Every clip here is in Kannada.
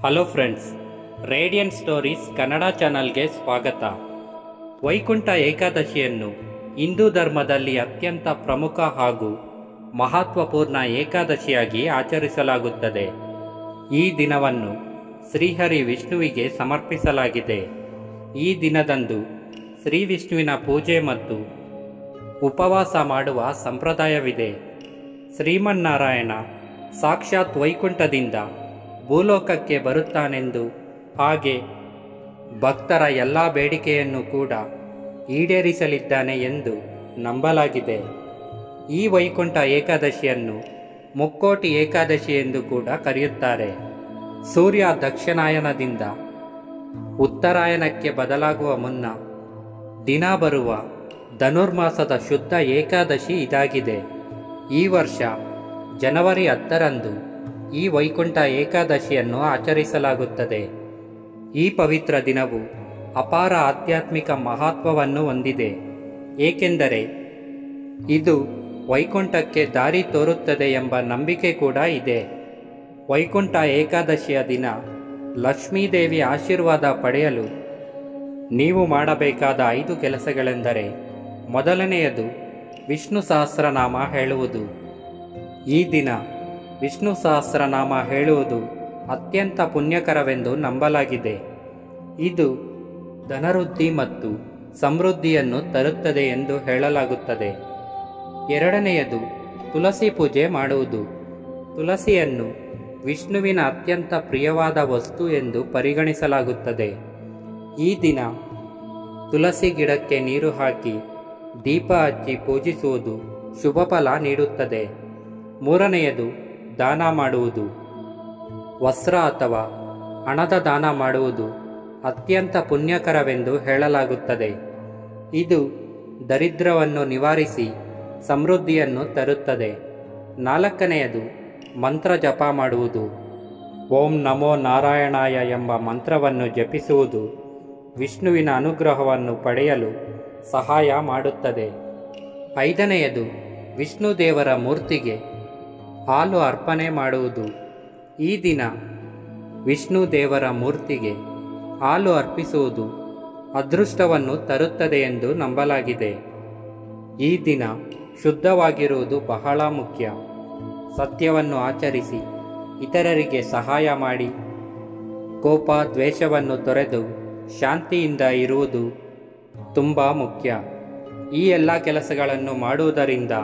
Hello friends, radiant stories Kannada ಚಾನಲ್ಗೆ ಸ್ವಾಗತ. ವೈಕುಂಠ ಏಕಾದಶಿಯನ್ನು ಹಿಂದೂ ಧರ್ಮದಲ್ಲಿ ಅತ್ಯಂತ ಪ್ರಮುಖ ಹಾಗೂ ಮಹತ್ವಪೂರ್ಣ ಏಕಾದಶಿಯಾಗಿ ಆಚರಿಸಲಾಗುತ್ತದೆ. ಈ ದಿನವನ್ನು ಶ್ರೀಹರಿ ವಿಷ್ಣುವಿಗೆ ಸಮರ್ಪಿಸಲಾಗಿದೆ. ಈ ದಿನದಂದು ಶ್ರೀ ವಿಷ್ಣುವಿನ ಪೂಜೆ ಮತ್ತು ಉಪವಾಸ ಮಾಡುವ ಸಂಪ್ರದಾಯವಿದೆ. ಶ್ರೀಮನ್ನಾರಾಯಣ ಸಾಕ್ಷಾತ್ ವೈಕುಂಠದಿಂದ ಭೂಲೋಕಕ್ಕೆ ಬರುತ್ತಾನೆಂದು, ಹಾಗೆ ಭಕ್ತರ ಎಲ್ಲ ಬೇಡಿಕೆಯನ್ನು ಕೂಡ ಈಡೇರಿಸಲಿದ್ದಾನೆ ಎಂದು ನಂಬಲಾಗಿದೆ. ಈ ವೈಕುಂಠ ಏಕಾದಶಿಯನ್ನು ಮುಕ್ಕೋಟಿ ಏಕಾದಶಿ ಎಂದು ಕೂಡ ಕರೆಯುತ್ತಾರೆ. ಸೂರ್ಯ ದಕ್ಷಿಣಾಯನದಿಂದ ಉತ್ತರಾಯಣಕ್ಕೆ ಬದಲಾಗುವ ಮುನ್ನ ದಿನ ಬರುವ ಧನುರ್ಮಾಸದ ಶುದ್ಧ ಏಕಾದಶಿ ಇದಾಗಿದೆ. ಈ ವರ್ಷ ಜನವರಿ 10ರಂದು ಈ ವೈಕುಂಠ ಏಕಾದಶಿಯನ್ನು ಆಚರಿಸಲಾಗುತ್ತದೆ. ಈ ಪವಿತ್ರ ದಿನವು ಅಪಾರ ಆಧ್ಯಾತ್ಮಿಕ ಮಹತ್ವವನ್ನು ಹೊಂದಿದೆ, ಏಕೆಂದರೆ ಇದು ವೈಕುಂಠಕ್ಕೆ ದಾರಿ ತೋರುತ್ತದೆ ಎಂಬ ನಂಬಿಕೆ ಕೂಡ ಇದೆ. ವೈಕುಂಠ ಏಕಾದಶಿಯ ದಿನ ಲಕ್ಷ್ಮೀದೇವಿ ಆಶೀರ್ವಾದ ಪಡೆಯಲು ನೀವು ಮಾಡಬೇಕಾದ 5 ಕೆಲಸಗಳೆಂದರೆ, ಮೊದಲನೆಯದು ವಿಷ್ಣು ಸಹಸ್ರನಾಮ ಹೇಳುವುದು. ಈ ದಿನ ವಿಷ್ಣು ಸಹಸ್ರನಾಮ ಹೇಳುವುದು ಅತ್ಯಂತ ಪುಣ್ಯಕರವೆಂದು ನಂಬಲಾಗಿದೆ. ಇದು ಧನವೃದ್ಧಿ ಮತ್ತು ಸಮೃದ್ಧಿಯನ್ನು ತರುತ್ತದೆ ಎಂದು ಹೇಳಲಾಗುತ್ತದೆ. ಎರಡನೆಯದು ತುಳಸಿ ಪೂಜೆ ಮಾಡುವುದು. ತುಳಸಿಯನ್ನು ವಿಷ್ಣುವಿನ ಅತ್ಯಂತ ಪ್ರಿಯವಾದ ವಸ್ತು ಎಂದು ಪರಿಗಣಿಸಲಾಗುತ್ತದೆ. ಈ ದಿನ ತುಳಸಿ ಗಿಡಕ್ಕೆ ನೀರು ಹಾಕಿ ದೀಪ ಹಚ್ಚಿ ಪೂಜಿಸುವುದು ಶುಭ ಫಲ ನೀಡುತ್ತದೆ. ಮೂರನೆಯದು ದಾನ ಮಾಡುವುದು. ವಸ್ತ್ರ ಅಥವಾ ಹಣದ ದಾನ ಮಾಡುವುದು ಅತ್ಯಂತ ಪುಣ್ಯಕರವೆಂದು ಹೇಳಲಾಗುತ್ತದೆ. ಇದು ದರಿದ್ರವನ್ನು ನಿವಾರಿಸಿ ಸಮೃದ್ಧಿಯನ್ನು ತರುತ್ತದೆ. ನಾಲ್ಕನೆಯದು ಮಂತ್ರ ಜಪ ಮಾಡುವುದು. ಓಂ ನಮೋ ನಾರಾಯಣಾಯ ಎಂಬ ಮಂತ್ರವನ್ನು ಜಪಿಸುವುದು ವಿಷ್ಣುವಿನ ಅನುಗ್ರಹವನ್ನು ಪಡೆಯಲು ಸಹಾಯ ಮಾಡುತ್ತದೆ. ಐದನೆಯದು ವಿಷ್ಣು ದೇವರ ಮೂರ್ತಿಗೆ ಹಾಲು ಅರ್ಪಣೆ ಮಾಡುವುದು. ಈ ದಿನ ವಿಷ್ಣು ದೇವರ ಮೂರ್ತಿಗೆ ಹಾಲು ಅರ್ಪಿಸುವುದು ಅದೃಷ್ಟವನ್ನು ತರುತ್ತದೆ ಎಂದು ನಂಬಲಾಗಿದೆ. ಈ ದಿನ ಶುದ್ಧವಾಗಿರುವುದು ಬಹಳ ಮುಖ್ಯ. ಸತ್ಯವನ್ನು ಆಚರಿಸಿ ಇತರರಿಗೆ ಸಹಾಯ ಮಾಡಿ ಕೋಪ ದ್ವೇಷವನ್ನು ತೊರೆದು ಶಾಂತಿಯಿಂದ ಇರುವುದು ತುಂಬ ಮುಖ್ಯ. ಈ ಎಲ್ಲ ಕೆಲಸಗಳನ್ನು ಮಾಡುವುದರಿಂದ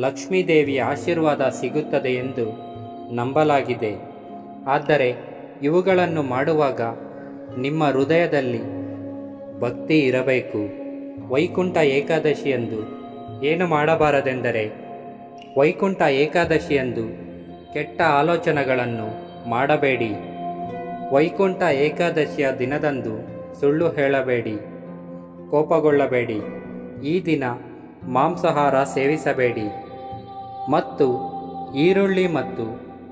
ಲಕ್ಷ್ಮೀದೇವಿಯ ಆಶೀರ್ವಾದ ಸಿಗುತ್ತದೆ ಎಂದು ನಂಬಲಾಗಿದೆ. ಆದರೆ ಇವುಗಳನ್ನು ಮಾಡುವಾಗ ನಿಮ್ಮ ಹೃದಯದಲ್ಲಿ ಭಕ್ತಿ ಇರಬೇಕು. ವೈಕುಂಠ ಏಕಾದಶಿಯಂದು ಏನು ಮಾಡಬಾರದೆಂದರೆ, ವೈಕುಂಠ ಏಕಾದಶಿಯಂದು ಕೆಟ್ಟ ಆಲೋಚನೆಗಳನ್ನು ಮಾಡಬೇಡಿ. ವೈಕುಂಠ ಏಕಾದಶಿಯ ದಿನದಂದು ಸುಳ್ಳು ಹೇಳಬೇಡಿ, ಕೋಪಗೊಳ್ಳಬೇಡಿ. ಈ ದಿನ ಮಾಂಸಾಹಾರ ಸೇವಿಸಬೇಡಿ ಮತ್ತು ಈರುಳ್ಳಿ ಮತ್ತು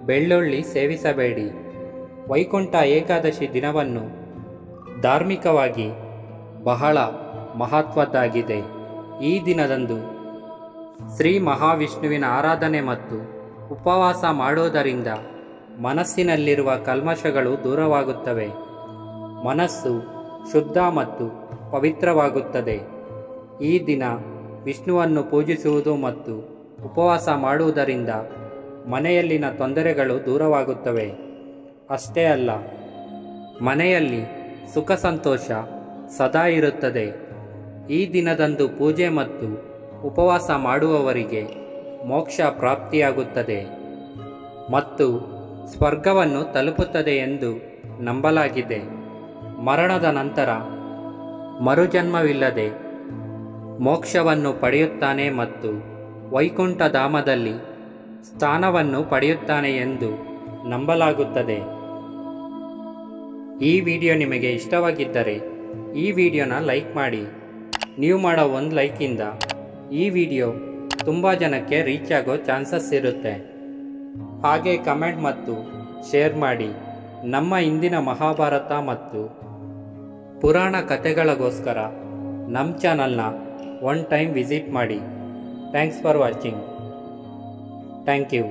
ಬೆಳ್ಳುಳ್ಳಿ ಸೇವಿಸಬೇಡಿ. ವೈಕುಂಠ ಏಕಾದಶಿ ದಿನವನ್ನು ಧಾರ್ಮಿಕವಾಗಿ ಬಹಳ ಮಹತ್ವದ್ದಾಗಿದೆ. ಈ ದಿನದಂದು ಶ್ರೀ ಮಹಾವಿಷ್ಣುವಿನ ಆರಾಧನೆ ಮತ್ತು ಉಪವಾಸ ಮಾಡುವುದರಿಂದ ಮನಸ್ಸಿನಲ್ಲಿರುವ ಕಲ್ಮಶಗಳು ದೂರವಾಗುತ್ತವೆ. ಮನಸ್ಸು ಶುದ್ಧ ಮತ್ತು ಪವಿತ್ರವಾಗುತ್ತದೆ. ಈ ದಿನ ವಿಷ್ಣುವನ್ನು ಪೂಜಿಸುವುದು ಮತ್ತು ಉಪವಾಸ ಮಾಡುವುದರಿಂದ ಮನೆಯಲ್ಲಿನ ತೊಂದರೆಗಳು ದೂರವಾಗುತ್ತವೆ. ಅಷ್ಟೇ ಅಲ್ಲ, ಮನೆಯಲ್ಲಿ ಸುಖ ಸಂತೋಷ ಸದಾ ಇರುತ್ತದೆ. ಈ ದಿನದಂದು ಪೂಜೆ ಮತ್ತು ಉಪವಾಸ ಮಾಡುವವರಿಗೆ ಮೋಕ್ಷ ಪ್ರಾಪ್ತಿಯಾಗುತ್ತದೆ ಮತ್ತು ಸ್ವರ್ಗವನ್ನು ತಲುಪುತ್ತದೆ ಎಂದು ನಂಬಲಾಗಿದೆ. ಮರಣದ ನಂತರ ಮರುಜನ್ಮವಿಲ್ಲದೆ ಮೋಕ್ಷವನ್ನು ಪಡೆಯುತ್ತಾನೆ ಮತ್ತು ವೈಕುಂಠ ಧಾಮದಲ್ಲಿ ಸ್ಥಾನವನ್ನು ಪಡೆಯುತ್ತಾನೆ ಎಂದು ನಂಬಲಾಗುತ್ತದೆ. ಈ ವಿಡಿಯೋ ನಿಮಗೆ ಇಷ್ಟವಾಗಿದ್ದರೆ ಈ ವಿಡಿಯೋನ ಲೈಕ್ ಮಾಡಿ. ನೀವು ಮಾಡೋ ಒಂದು ಲೈಕಿಂದ ಈ ವಿಡಿಯೋ ತುಂಬ ಜನಕ್ಕೆ ರೀಚ್ ಆಗೋ ಚಾನ್ಸಸ್ ಇರುತ್ತೆ. ಹಾಗೆ ಕಮೆಂಟ್ ಮತ್ತು ಶೇರ್ ಮಾಡಿ. ನಮ್ಮ ಇಂದಿನ ಮಹಾಭಾರತ ಮತ್ತು ಪುರಾಣ ಕಥೆಗಳಿಗೋಸ್ಕರ ನಮ್ಮ ಚಾನಲ್ನ ಒನ್ ಟೈಮ್ ವಿಸಿಟ್ ಮಾಡಿ. Thanks for watching. Thank you.